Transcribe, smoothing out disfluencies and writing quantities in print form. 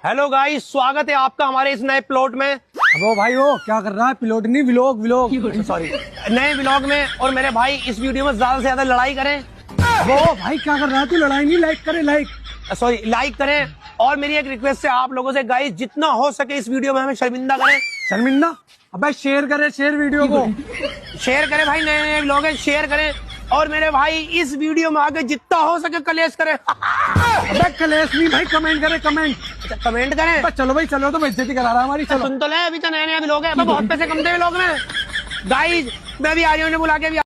Hello guys, स्वागत है आपका हमारे इस नए प्लॉट में। अब भाई वो क्या कर रहा है? प्लॉट नहीं, व्लॉग व्लॉग सॉरी, नए व्लॉग में। और मेरे भाई इस वीडियो में ज्यादा से ज्यादा लड़ाई करें। वो भाई क्या कर रहा है? तू लड़ाई नहीं, लाइक करे, लाइक सॉरी, लाइक करें। और मेरी एक रिक्वेस्ट है आप लोगों से गाइस, जितना हो सके इस वीडियो में हमें शर्मिंदा करें। शर्मिंदा? अबे शेयर करे, शेयर वीडियो को शेयर करें भाई, नए नए व्लॉग है, शेयर करें। और मेरे भाई इस वीडियो में आगे जितना हो सके कलेश करें। अबे कलेश नहीं भाई, कमेंट करे, कमेंट। अच्छा, कमेंट करें। अबे चलो भाई, चलो तो बेइज्जती करा रहा है हमारी। चलो सुन तो ले, अभी तो नए नए व्लॉग है, बहुत पैसे कमते हैं व्लॉग में। गाइस मैं भी आ रही हूँ, बुला के भी